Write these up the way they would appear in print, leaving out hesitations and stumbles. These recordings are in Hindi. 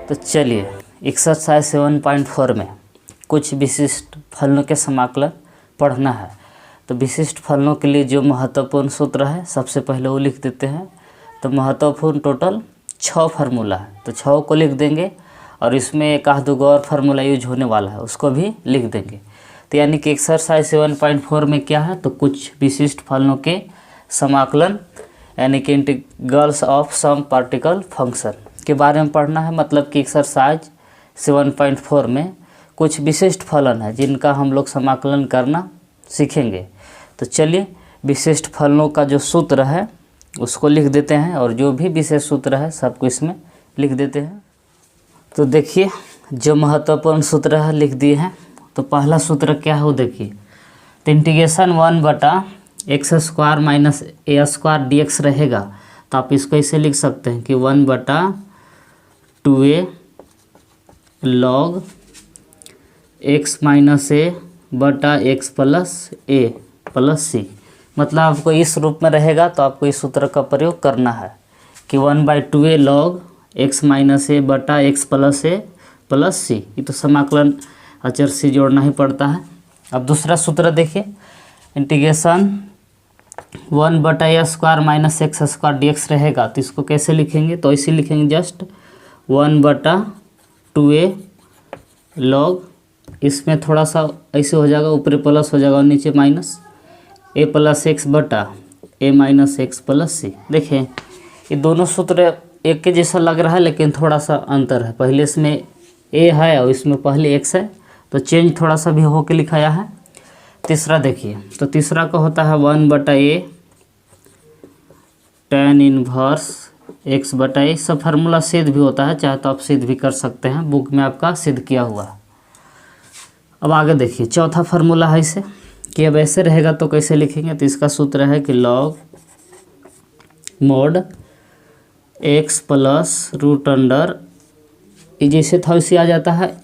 तो चलिए एक्सरसाइज 7.4 में कुछ विशिष्ट फलनों के समाकलन पढ़ना है। तो विशिष्ट फलनों के लिए जो महत्वपूर्ण सूत्र है सबसे पहले वो लिख देते हैं। तो महत्वपूर्ण टोटल 6 फार्मूला है, तो 6 को लिख देंगे और इसमें एक आध दो और फार्मूला यूज होने वाला है उसको भी लिख देंगे। तो यानी कि एक्सरसाइज 7.4 में क्या है, तो कुछ विशिष्ट फलनों के समाकलन यानी कि integrals of some particle function के बारे में पढ़ना है। मतलब कि एक्सरसाइज 7.4 में कुछ विशिष्ट फलन है जिनका हम लोग समाकलन करना सीखेंगे। तो चलिए विशिष्ट फलनों का जो सूत्र है उसको लिख देते हैं और जो भी विशेष सूत्र है सबको इसमें लिख देते हैं। तो देखिए जो महत्वपूर्ण सूत्र है लिख दिए हैं। तो पहला सूत्र क्या है वो देखिए, तो integration 1/x² minus a² dx रहेगा। तो आप इसको ऐसे लिख सकते हैं कि 1/2a log x minus a बटा x plus a plus c। मतलब आपको इस रूप में रहेगा तो आपको इस सूत्र का प्रयोग करना है कि 1/2a log x minus a बटा x plus a plus c। ये तो समाकलन अचर से जोड़ना ही पड़ता है। अब दूसरा सूत्र देखिए, integration 1/a² minus x² dx रहेगा। तो इसको कैसे लिखेंगे, तो ऐसे लिखेंगे जस्ट 1/2a log, इसमें थोड़ा सा ऐसे हो जाएगा, ऊपर प्लस हो जाएगा और नीचे माइनस a प्लस x बटा a minus x plus c। देखें ये दोनों सूत्र एक के जैसा लग रहा है लेकिन थोड़ा सा अंतर है। पहले इसमें a है और इसमें पहले x है, तो चेंज थोड़ा सा भी होके लिखाया है। तीसरा देखिए, तो तीसरा का होता है 1/a tan इनवर्स x बटा a। सब फार्मूला सिद्ध भी होता है, चाहे तो आप सिद्ध भी कर सकते हैं, बुक में आपका सिद्ध किया हुआ है। अब आगे देखिए चौथा फार्मूला है इसे कि अब ऐसे रहेगा तो कैसे लिखेंगे, तो इसका सूत्र है कि log mod x plus root under ये जैसे था वैसे आ जाता है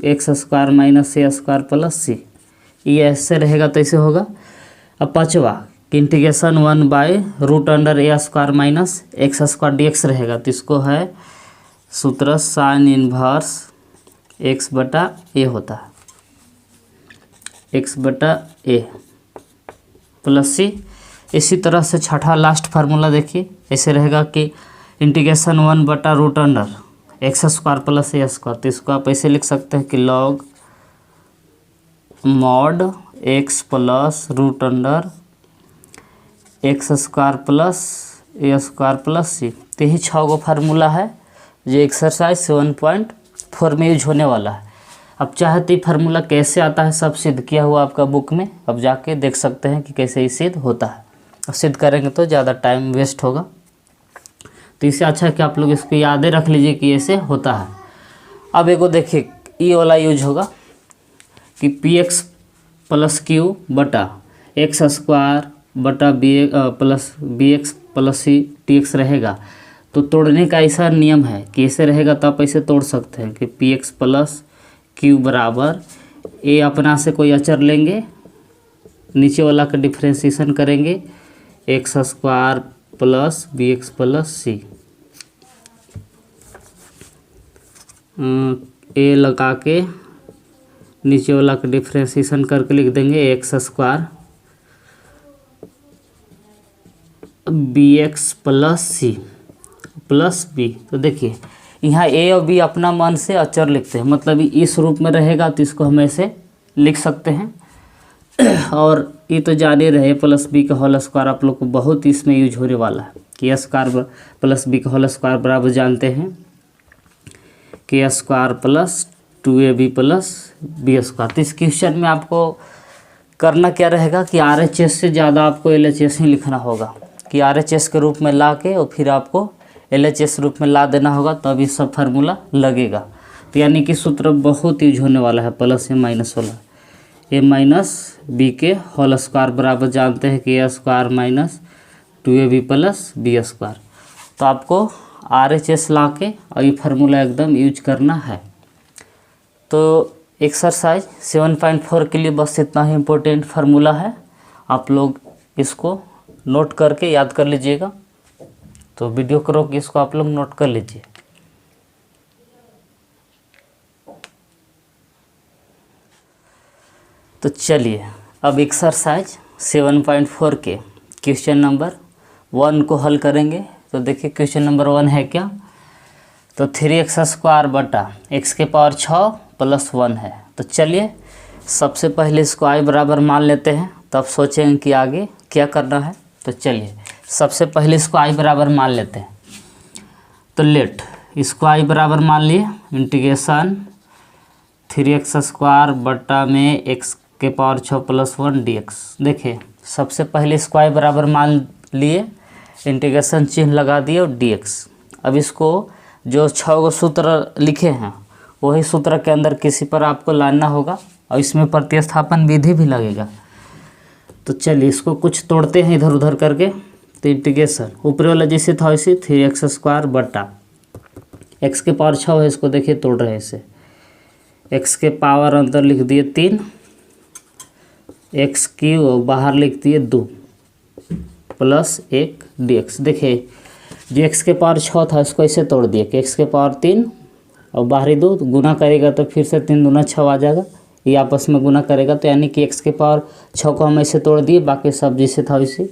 x² minus a² plus c। ये ऐसे रहेगा तो ऐसे होगा। अब पाँचवा कि integration 1/√a² minus x² dx रहेगा। तो इसको है सूत्र साइन इनवर्स x बटा a होता है, x बटा a प्लस c। इसी तरह से छठा लास्ट फार्मूला देखिए, ऐसे रहेगा कि इंटीग्रेशन 1/√x² प्लस a²। तो इसको आप ऐसे लिख सकते हैं कि log mod x plus √x² plus a² plus c। तो यही 6 गो फार्मूला है जो एक्सरसाइज 7.4 में यूज होने वाला है। अब चाहते फार्मूला कैसे आता है सब सिद्ध किया हुआ आपका बुक में, अब जाके देख सकते हैं कि कैसे ये सिद्ध होता है। अब सिद्ध करेंगे तो ज़्यादा टाइम वेस्ट होगा, तो इससे अच्छा है कि आप लोग इसको यादें रख लीजिए कि ऐसे होता है। अब एगो देखिए ये वाला यूज होगा कि px प्लस क्यू बटा x² बटा plus bx plus c dx रहेगा। तो तोड़ने का ऐसा नियम है कि ऐसे रहेगा तो आप ऐसे तोड़ सकते हैं कि px प्लस क्यू बराबर a अपना से कोई अचर लेंगे, नीचे वाला का डिफ्रेंशिएशन करेंगे x² plus bx plus c। a लगा के नीचे वाला का डिफ्रेंशिएशन करके लिख देंगे x² bx plus c plus b। तो देखिए यहाँ a और b अपना मन से अचर लिखते हैं, मतलब इस रूप में रहेगा तो इसको हम ऐसे लिख सकते हैं। और ये तो जाने रहे प्लस b का होल स्क्वायर आप लोग को बहुत इसमें यूज होने वाला है कि a² प्लस b का होल स्क्वायर बराबर जानते हैं कि a² plus 2ab plus b²। तो इस क्वेश्चन में आपको करना क्या रहेगा कि RHS से ज़्यादा आपको LHS ही लिखना होगा, कि RHS के रूप में ला के और फिर आपको LHS रूप में ला देना होगा, तब ये सब फार्मूला लगेगा। तो यानी कि सूत्र बहुत यूज होने वाला है प्लस a माइनस वाला, a माइनस b के होल स्क्वायर बराबर जानते हैं कि a² minus 2ab plus b²। तो आपको RHS ला के और ये फार्मूला एकदम यूज करना है। तो एक्सरसाइज 7.4 के लिए बस इतना ही इम्पोर्टेंट फार्मूला है, आप लोग इसको नोट करके याद कर लीजिएगा। तो वीडियो को रोक के इसको आप लोग नोट कर लीजिए। तो चलिए अब एक्सरसाइज 7.4 के क्वेश्चन नंबर 1 को हल करेंगे। तो देखिए क्वेश्चन नंबर 1 है क्या, तो 3x² बटा x के पावर 6 प्लस 1 है। तो चलिए सबसे पहले इसको i बराबर मान लेते हैं, तब सोचेंगे कि आगे क्या करना है। तो चलिए सबसे पहले इसको i बराबर मान लेते हैं। तो लेट इसको i बराबर मान लिए, इंटीग्रेशन 3x² बटा में x के पावर 6 प्लस 1 dx। देखिए सबसे पहले इसको i बराबर मान लिए, इंटीग्रेशन चिन्ह लगा दिए और dx। अब इसको जो 6 को सूत्र लिखे हैं वही सूत्र के अंदर किसी पर आपको लाना होगा और इसमें प्रतिस्थापन विधि भी लगेगा। तो चलिए इसको कुछ तोड़ते हैं इधर उधर करके। तो इंटीग्रेशन ऊपर वाला जैसे था वैसे 3x² बटा x के पावर 6 है, इसको देखिए तोड़ रहे हैं इसे। x के पावर अंदर लिख दिए 3, x³ बाहर लिख दिए 2 प्लस 1 dx। देखिए जो x के पावर 6 था इसको ऐसे तोड़ दिए कि x के पावर 3 और बाहरी 2 गुना करेगा तो फिर से 3 दूना 6 आ जाएगा, ये आपस में गुना करेगा। तो यानी कि x के पावर 6 को हम ऐसे तोड़ दिए, बाकी सब जैसे था वैसे।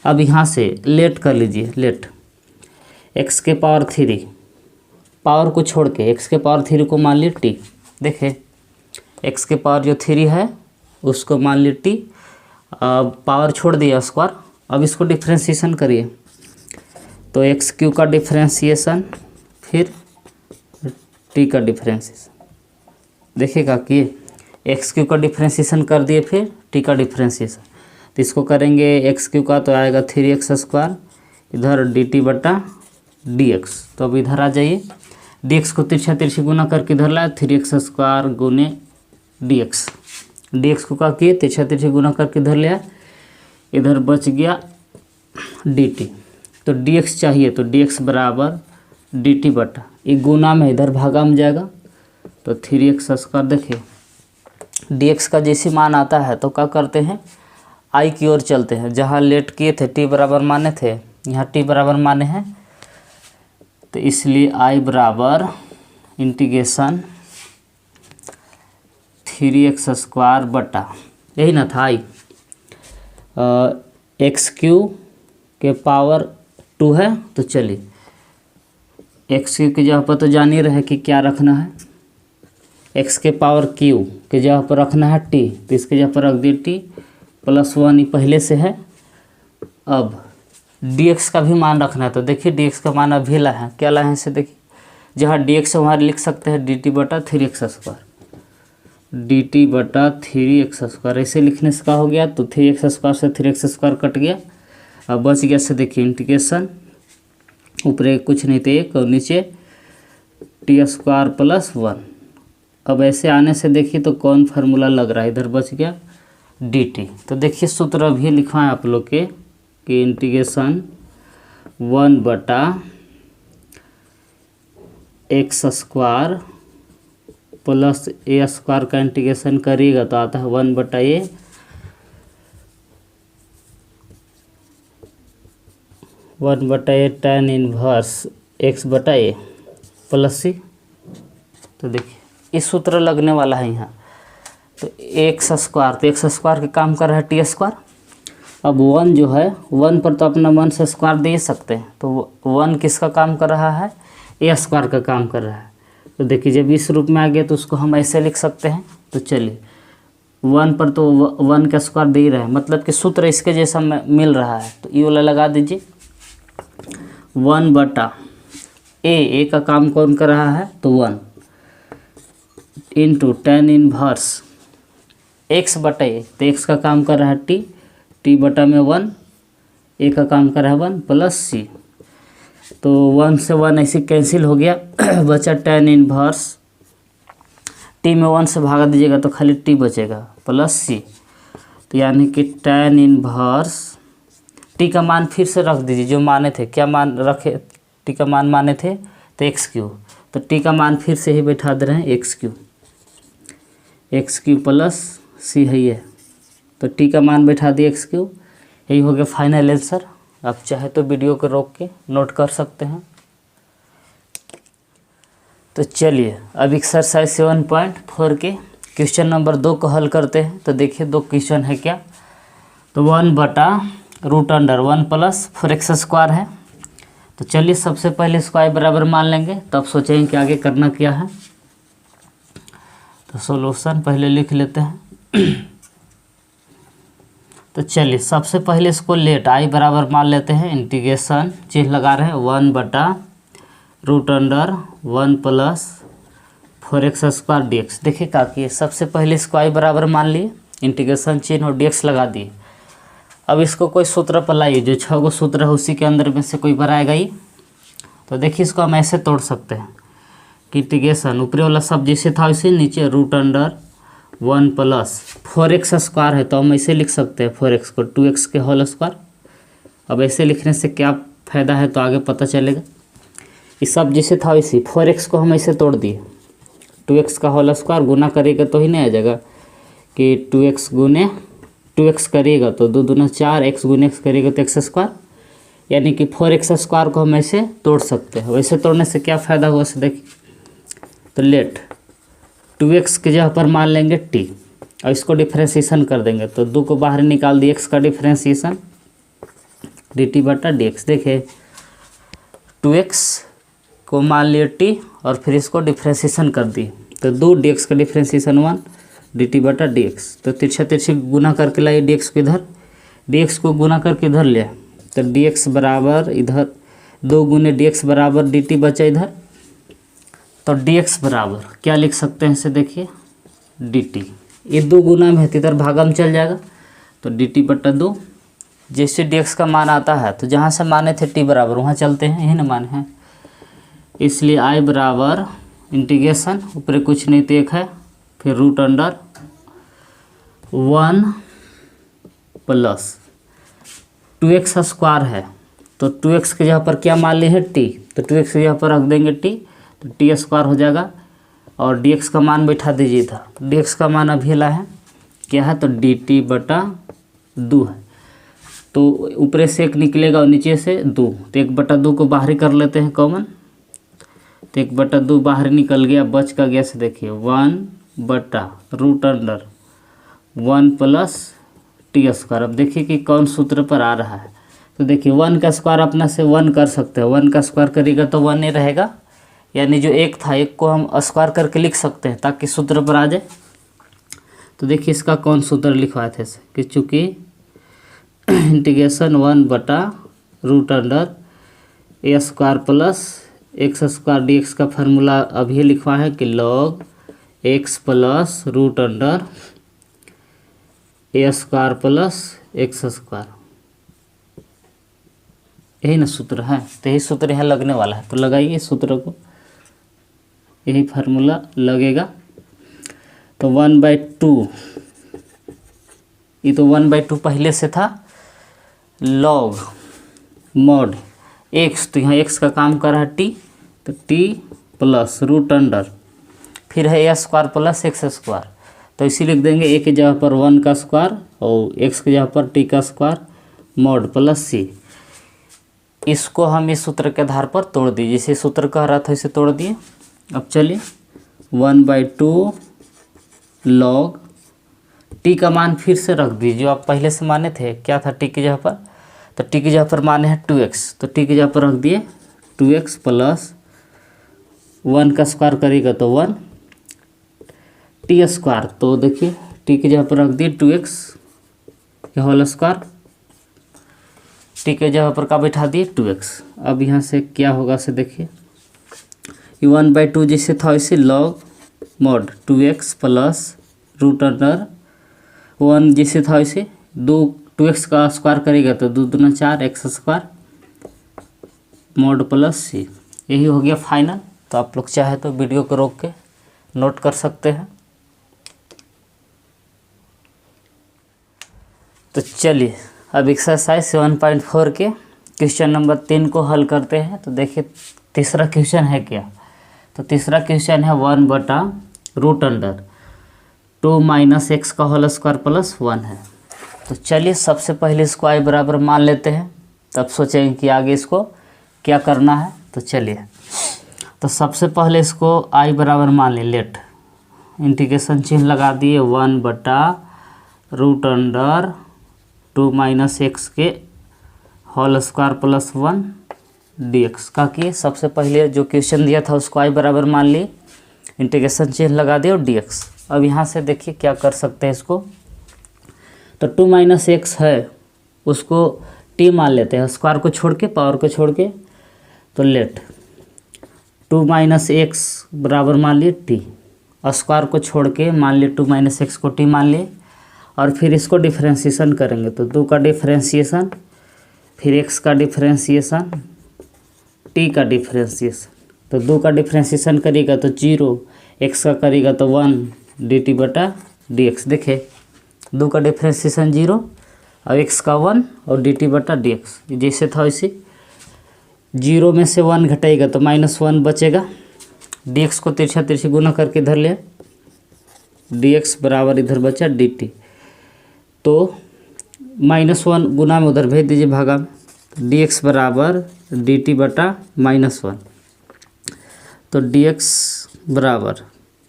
अब यहाँ से लेट कर लीजिए, लेट x के पावर 3 पावर को छोड़ के x के पावर 3 को मान लिए t। देखे x के पावर जो 3 है उसको मान लिए t, पावर छोड़ दिया स्क्वायर। अब इसको डिफ्रेंशिएशन करिए, तो x³ का डिफ्रेंशिएशन फिर t का डिफ्रेंशिएशन। देखिएगा कि x³ का डिफ्रेंशिएशन कर दिए फिर t का डिफ्रेंशिएशन। तो इसको करेंगे x³ का तो आएगा 3x², इधर dt बटा dx। तो अब इधर आ जाइए, dx को तिरछा तिरछी गुना करके इधर लाए 3x² गुने dx। dx को क्या किए तिरछा तिरछी गुना करके इधर ले आए, इधर बच गया dt। तो dx चाहिए तो dx बराबर dt बटा, ये गुना में इधर भागा में जाएगा तो 3x²। देखिए dx का जैसे मान आता है तो क्या करते हैं i की ओर चलते हैं। जहाँ लेट किए थे t बराबर माने थे, यहाँ t बराबर माने हैं, तो इसलिए i बराबर इंटीग्रेशन 3x² बटा, यही ना था i, x³ के पावर 2 है। तो चलिए x³ की जगह पर तो जान ही रहे कि क्या रखना है, x के पावर q के जगह पर रखना है t, तो इसके जगह पर रख दिए t प्लस 1, ये पहले से है। अब dx का भी मान रखना है, तो देखिए dx का मान अभी लाए हैं, क्या लाए हैं इसे देखिए, जहाँ dx है वहाँ लिख सकते हैं dt बटा 3x², dt बटा 3x²। ऐसे लिखने से क्या हो गया, तो 3x² से 3x² कट गया, अब बच गया से देखिए इंटीग्रेशन ऊपर कुछ नहीं थे 1 और नीचे t² प्लस 1। अब ऐसे आने से देखिए तो कौन फार्मूला लग रहा है, इधर बच गया dt। तो देखिए सूत्र भी लिखवाएं आप लोग के कि इंटीग्रेशन 1 बटा x² प्लस a² का इंटीग्रेशन करिएगा तो आता है 1 बटा a, 1 बटा a tan इनवर्स x बटा a प्लस c। तो देखिए इस सूत्र लगने वाला है यहाँ, तो x², तो x² के काम कर रहा है t²। अब 1 जो है 1 पर तो अपना 1 से स्क्वायर दे सकते हैं, तो 1 किसका काम कर रहा है, a² का काम कर रहा है। तो देखिए जब इस रूप में आ गया तो उसको हम ऐसे लिख सकते हैं। तो चलिए 1 पर तो 1 का स्क्वायर दे ही रहा है, मतलब कि सूत्र इसके जैसा मिल रहा है, तो ये वाला लगा दीजिए। 1 बटा a का काम कौन कर रहा है, तो 1 इंटू tan इनवर्स x बटा a, तो x का काम कर रहा है t बटा में 1, a का काम कर रहा है 1 प्लस c। तो 1 से 1 ऐसे कैंसिल हो गया, बचा tan इनवर्स, t में 1 से भागा दीजिएगा तो खाली t बचेगा प्लस c। तो यानी कि tan इनवर्स t का मान फिर से रख दीजिए, जो माने थे, क्या मान रखे, t का मान माने थे तो x³, तो t का मान फिर से ही बैठा दे रहे हैं x³ प्लस c है ये, तो t का मान बैठा दिए x³। यही हो गया फाइनल आंसर। आप चाहे तो वीडियो को रोक के नोट कर सकते हैं। तो चलिए अब एक्सरसाइज 7.4 के क्वेश्चन नंबर 2 को हल करते हैं। तो देखिए 2 क्वेश्चन है क्या, तो 1/√1 प्लस 4x² है। तो चलिए सबसे पहले इसको i बराबर मान लेंगे, तब सोचेंगे कि आगे करना क्या है। तो सॉल्यूशन पहले लिख लेते हैं। तो चलिए सबसे पहले इसको लेट i बराबर मान लेते हैं, इंटीग्रेशन चिन्ह लगा रहे हैं 1/√1 प्लस 4x² dx। देखिए क्या किए, सबसे पहले इसको i बराबर मान लिए, इंटीग्रेशन चिन्ह और dx लगा दिए। अब इसको कोई सूत्र पर लाइए, जो 6 गो सूत्र है उसी के अंदर में से कोई बनाएगा ही। तो देखिए इसको हम ऐसे तोड़ सकते हैं कि इंटीग्रेशन ऊपरी वाला सब जैसे था वैसे नीचे √1 प्लस 4x² है, तो हम ऐसे लिख सकते हैं 4x को 2x के होल स्क्वायर। अब ऐसे लिखने से क्या फ़ायदा है तो आगे पता चलेगा। ये सब जैसे था वैसे 4x को हम ऐसे तोड़ दिए, 2x का होल स्क्वायर गुना करेगा तो ही नहीं आ जाएगा कि 2x गुने 2x करिएगा तो 2 दूना 4, x गुने x करिएगा तो x², यानी कि 4x² को हम ऐसे तोड़ सकते हैं। वैसे तोड़ने से क्या फ़ायदा हुआ से देखिए, तो लेट 2x के जगह पर मान लेंगे t और इसको डिफ्रेंशिएशन कर देंगे, तो 2 को बाहर निकाल दिए, x का डिफ्रेंशिएशन dt/dx। देखिए 2x को मान लिए t और फिर इसको डिफ्रेंशिएशन कर दिए, तो 2 dx का डिफ्रेंशिएशन 1 dt/dx। तो तिरछा तिरछी गुना करके लाइए dx को इधर, dx को गुना करके इधर ले, तो dx बराबर इधर 2 गुने dx बराबर dt बचा इधर, तो dx बराबर क्या लिख सकते हैं इसे देखिए dt। ये 2 गुना में है तो इधर भागा में चल जाएगा, तो dt/2। जैसे dx का मान आता है तो जहाँ से माने थे t बराबर वहाँ चलते हैं, यही ना मान है, इसलिए i बराबर इंटीग्रेशन ऊपर कुछ नहीं तो 1 है, फिर √1 प्लस 2x² है, तो 2x के जगह पर क्या मान लिए है t, तो 2x के जगह पर रख देंगे t, तो t² हो जाएगा। और dx का मान बैठा दीजिए था, dx का मान अभी ला है क्या है, तो dt/2 है। तो ऊपर से 1 निकलेगा और नीचे से 2, तो 1/2 को बाहर कर लेते हैं कॉमन, तो 1/2 बाहर निकल गया, बच का गया से देखिए 1/√1 प्लस t²। अब देखिए कि कौन सूत्र पर आ रहा है, तो देखिए 1 का स्क्वायर अपना से 1 कर सकते हैं, 1 का स्क्वायर करेगा तो 1 ही रहेगा, यानी जो 1 था 1 को हम स्क्वायर करके लिख सकते हैं ताकि सूत्र पर आ जाए। तो देखिए इसका कौन सूत्र लिखवाए थे कि चूँकि integration 1/√a² plus x² dx का फार्मूला अभी लिखवा है कि log x plus √a² plus x², यही ना सूत्र है, तो यही सूत्र यहाँ लगने वाला है। तो लगाइए सूत्र को, यही फार्मूला लगेगा। तो 1/2, ये तो 1/2 पहले से था, log mod x, तो यहाँ x का काम कर रहा है t, तो t प्लस √, फिर है a² प्लस x², तो इसी लिख देंगे a की जगह पर 1 का स्क्वायर और x की जगह पर t का स्क्वायर mod प्लस c। इसको हम इस सूत्र के आधार पर तोड़ दिए, जैसे सूत्र कह रहा था इसे तोड़ दिए। अब चलिए 1/2 log t का मान फिर से रख दीजिए, जो आप पहले से माने थे, क्या था t की जगह पर, तो t की जगह पर माने हैं 2x, तो t की जगह पर रख दिए 2x प्लस 1 का स्क्वायर करेगा तो 1 t², तो देखिए t की जगह पर रख दिए 2x के होल स्क्वायर, t के जगह पर का बैठा दिए 2x। अब यहाँ से क्या होगा से देखिए, 1/2 जैसे था वैसे log mod 2x प्लस √1 जैसे था वैसे 2x का स्क्वायर करेगा तो 2 दूना 4 x² mod प्लस c, यही हो गया फाइनल। तो आप लोग चाहे तो वीडियो को रोक के नोट कर सकते हैं। तो चलिए अब एक्सरसाइज 7.4 के क्वेश्चन नंबर 3 को हल करते हैं। तो देखिए तीसरा क्वेश्चन है क्या, तो तीसरा क्वेश्चन है 1/√2 माइनस x का होल स्क्वायर प्लस 1 है। तो चलिए सबसे पहले इसको i बराबर मान लेते हैं, तब सोचेंगे कि आगे इसको क्या करना है। तो चलिए, तो सबसे पहले इसको i बराबर मान लें, लेट इंटीग्रेशन चिन्ह लगा दिए 1/√2 माइनस एक्स के होल स्क्वायर प्लस 1 dx का किए। सबसे पहले जो क्वेश्चन दिया था उसको i बराबर मान लिए, इंटीग्रेशन चिन्ह लगा दिए और dx। अब यहाँ से देखिए क्या कर सकते हैं इसको, तो 2 माइनस एक्स है उसको t मान लेते हैं, स्क्वायर को छोड़ के पावर को छोड़ के, तो लेट 2 माइनस एक्स बराबर मान लिए t, स्क्वायर को छोड़ के मान लिए 2 माइनस एक्स को t मान लिए, और फिर इसको डिफ्रेंशिएशन करेंगे तो 2 का डिफ्रेंशिएशन, फिर x का डिफ्रेंशिएशन, t का डिफ्रेंशिएशन। तो 2 का डिफ्रेंशिएशन करेगा तो 0, x का करेगा तो 1 dt बटा dx। देखे 2 का डिफ्रेंशिएशन 0 और x का 1 और dt बटा dx जैसे था वैसे। 0 में से 1 घटाएगा तो -1 बचेगा, dx को तिरछा तिरछी गुना करके इधर ले, dx बराबर इधर बचा dt। तो -1 गुना में उधर भेज दीजिए भागा में, dx बराबर dt बटा -1। तो dx बराबर,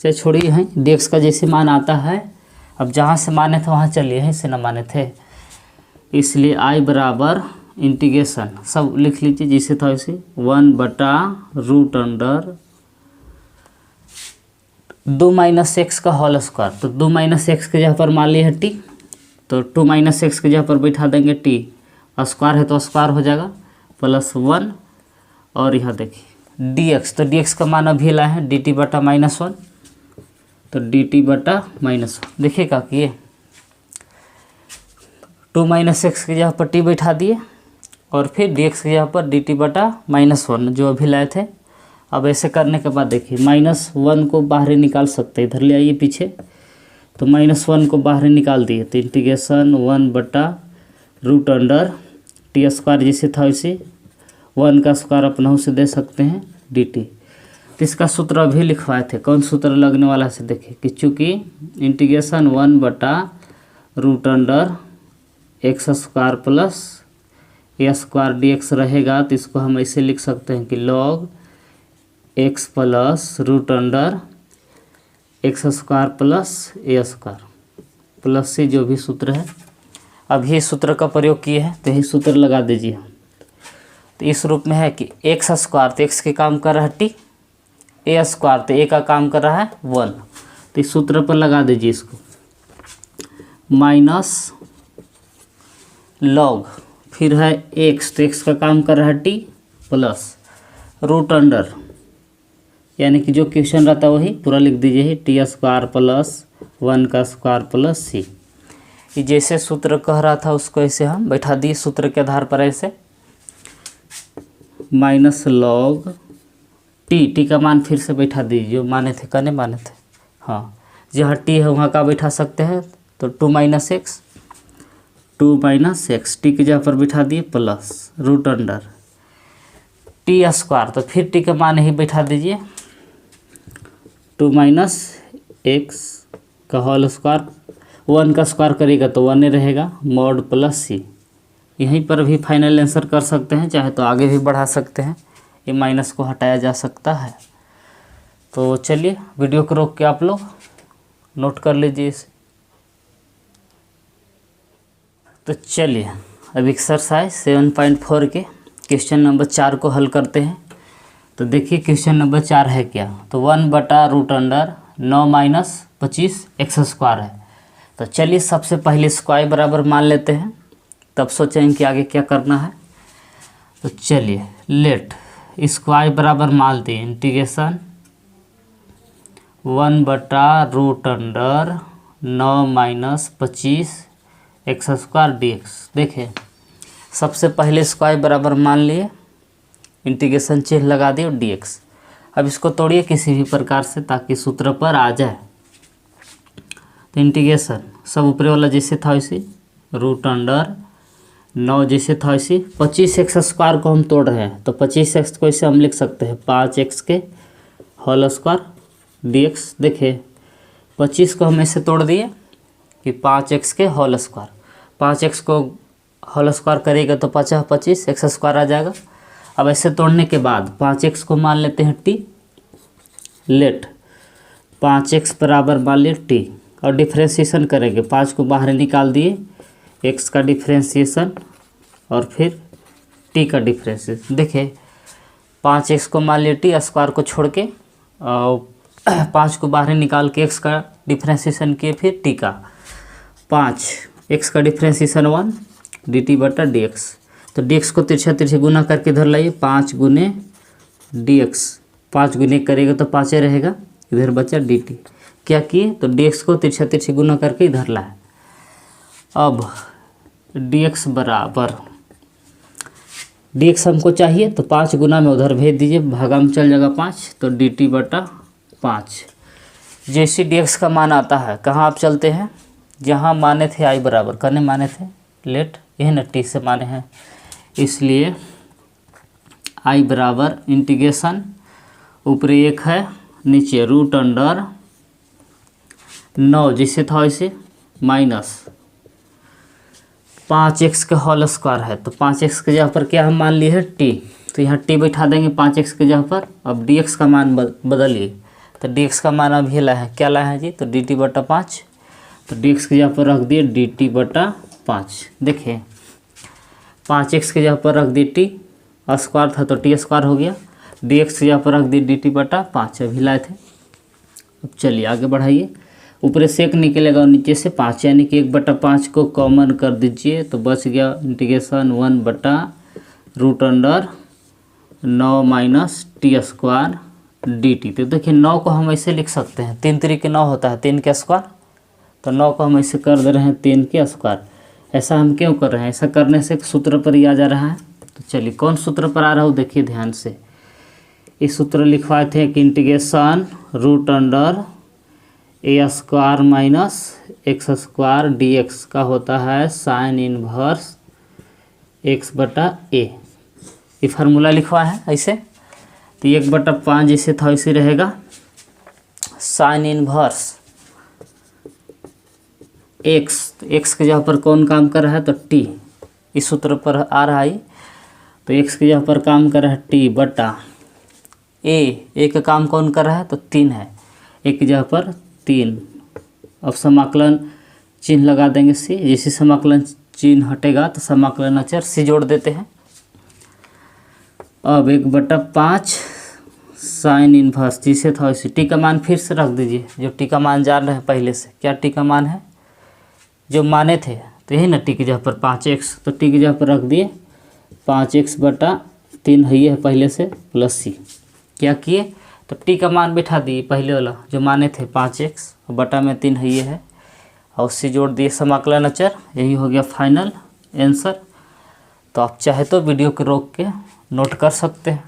चाहे छोड़िए हैं, dx का जैसे मान आता है, अब जहाँ से माने थे वहाँ चलिए, यहीं से ना माने थे, इसलिए i बराबर इंटीग्रेशन सब लिख लीजिए जैसे था वैसे 1/√2 माइनस एक्स का होल स्क्वायर। तो 2 माइनस एक्स के जगह पर मान लिए है t, तो 2 माइनस एक्स के जगह पर बैठा देंगे t, स्क्वायर है तो स्क्वायर हो जाएगा प्लस 1, और यहाँ देखिए dx, तो dx का मान अभी लाए हैं dt बटा -1, तो dt बटा -1 देखिएगा कि ये 2 माइनस एक्स की जगह पर t बैठा दिए और फिर dx की जगह पर dt बटा -1 जो अभी लाए थे। अब ऐसे करने के बाद देखिए -1 को बाहर निकाल सकते हैं, इधर ले आइए पीछे, तो -1 को बाहर निकाल दिए तो इंटीग्रेशन 1/√t स्क्वायर जैसे था वैसे 1 का स्क्वायर अपना से दे सकते हैं dt। तो इसका सूत्र अभी लिखवाए थे, कौन सूत्र लगने वाला से देखिए कि चूँकि integration 1/√x square plus A square dx रहेगा, तो इसको हम ऐसे लिख सकते हैं कि log x plus √x square plus A square plus से जो भी सूत्र है, अब ये सूत्र का प्रयोग किए हैं तो यही सूत्र लगा दीजिए। तो इस रूप में है कि एक्स स्क्वायर तो एक्स के काम कर रहा है टी, ए स्क्वायर तो ए का काम कर रहा है 1, तो इस सूत्र पर लगा दीजिए इसको, माइनस लॉग फिर है एक्स, तो एक्स का काम कर रहा है टी प्लस √ यानी कि जो क्वेश्चन रहता है वही पूरा लिख दीजिए, टी स्क्वायर प्लस 1 का स्क्वायर प्लस सी। ये जैसे सूत्र कह रहा था उसको ऐसे हम बैठा दिए सूत्र के आधार पर, ऐसे माइनस लॉग टी का मान फिर से बैठा दीजिए जो माने थे, कने माने थे, हाँ जहाँ टी है वहाँ का बैठा सकते हैं, तो 2 माइनस एक्स टी की जगह पर बैठा दिए प्लस √ टी स्क्वायर, तो फिर टी का मान ही बैठा दीजिए 2 माइनस एक्स का होल स्क्वायर, 1 का स्क्वायर करेगा तो 1 रहेगा मॉड प्लस सी। यहीं पर भी फाइनल आंसर कर सकते हैं, चाहे तो आगे भी बढ़ा सकते हैं, ये माइनस को हटाया जा सकता है। तो चलिए वीडियो को रोक के आप लोग नोट कर लीजिए इसे। तो चलिए अब एक्सरसाइज 7.4 के क्वेश्चन नंबर 4 को हल करते हैं। तो देखिए क्वेश्चन नंबर 4 है क्या, तो 1/√9 माइनस 25 एक्स स्क्वायर है। तो चलिए सबसे पहले इसको i बराबर मान लेते हैं, तब सोचेंगे कि आगे क्या करना है। तो चलिए लेट इसको i बराबर मान दिए, integration 1/√9 minus 25 x square dx। देखिए सबसे पहले इसको i बराबर मान लिए, इंटीग्रेशन चिन्ह लगा दिए और dx। अब इसको तोड़िए किसी भी प्रकार से ताकि सूत्र पर आ जाए। तो इंटीग्रेशन सब ऊपर वाला जैसे था वैसे, √9 जैसे था वैसे, 25 एक्स स्क्वायर को हम तोड़ रहे हैं, तो 25 एक्स को ऐसे हम लिख सकते हैं 5 एक्स के होल स्क्वायर dx। देखिए 25 को हम ऐसे तोड़ दिए कि 5 एक्स के होल स्क्वायर, 5 एक्स को होल स्क्वायर करेगा तो 25 एक्स स्क्वायर आ जाएगा। अब ऐसे तोड़ने के बाद 5 एक्स को मान लेते हैं टी, लेट 5x बराबर मान लिए टी, और डिफ्रेंशिएशन करेंगे, 5 को बाहर निकाल दिए, x का डिफ्रेंशिएशन और फिर t का डिफ्रेंशिएशन। देखिए 5x को मान लिए टी, स्क्वायर को छोड़ के और 5 को बाहर निकाल के x का डिफ्रेंशिएशन किए, फिर t का 5, x का डिफ्रेंशिएशन 1 dt बटा dx। तो dx को तिरछा तिरछे गुना करके इधर लाइए, 5 गुने dx, 5 गुने करेगा तो 5 रहेगा, इधर बचा dt। क्या किए तो dx को तिरछा तिरछे गुना करके इधर लाए। अब dx बराबर, dx हमको चाहिए तो 5 गुना में उधर भेज दीजिए, भागा में चल जाएगा 5, तो dt बटा 5। जैसे dx का मान आता है, कहाँ आप चलते हैं, जहाँ माने थे i बराबर, करने माने थे लेट, यह न t से माने हैं, इसलिए i बराबर इंटीग्रेशन ऊपर 1 है, नीचे रूट अंडर 9 जैसे था वैसे माइनस 5x का होल स्क्वायर है, तो 5x के जगह पर क्या हम मान लिए है t, तो यहाँ t बैठा देंगे 5x के जगह पर। अब dx का मान बदलिए, तो dx का मान अब ये लाए हैं, क्या लाए हैं जी, तो dt बटा 5, तो dx के जगह पर रख दिए dt बटा 5। देखिए 5x के जगह पर रख दिए t, स्क्वायर था तो t स्क्वायर हो गया, dx के जगह पर रख दिए dt बटा 5, अभी लाए थे। अब चलिए आगे बढ़ाइए, ऊपर से 1 निकलेगा और नीचे से 5, यानी कि 1/5 को कॉमन कर दीजिए, तो बच गया इंटीग्रेशन 1 बटा root under 9 minus T square dt। तो देखिए 9 को हम ऐसे लिख सकते हैं, 3 तरीके 9 होता है, 3 के स्क्वायर, तो 9 को हम ऐसे कर दे रहे हैं 3 के स्क्वायर। ऐसा हम क्यों कर रहे हैं, ऐसा करने से सूत्र पर ही आ जा रहा है। तो चलिए कौन सूत्र पर आ रहा हो देखिए ध्यान से, इस सूत्र लिखवाए थे कि integration root under A square minus X square D X का होता है साइन इनवर्स एक्स बटा ए, ये फार्मूला लिखवा है ऐसे। तो 1/5 जैसे था वैसे रहेगा, साइन इनवर्स एक्स, एक्स के जगह पर कौन काम कर रहा है तो टी, इस सूत्र पर आ रहा है, तो एक्स के जगह पर काम कर रहा है टी बटा ए का काम कौन कर रहा है तो 3 है, एक की जगह पर 3। अब समाकलन चिन्ह लगा देंगे सी, जैसे समाकलन चिन्ह हटेगा तो समाकलन अचर सी जोड़ देते हैं। अब 1/5 साइन इनवर्स जिसे था वैसे टी का मान फिर से रख दीजिए, जो टी का मान जान रहे हैं पहले से, क्या टी का मान है जो माने थे, तो यही ना टी की जगह पर 5x, तो टी की जगह पर रख दिए 5x बटा 3 है पहले से प्लस सी। क्या किए तो टी का मान बैठा दिए पहले वाला जो माने थे 5x, बटा में 3 है और सी जोड़ दिए समाकलन अचर, यही हो गया फाइनल आंसर। तो आप चाहे तो वीडियो को रोक के नोट कर सकते हैं।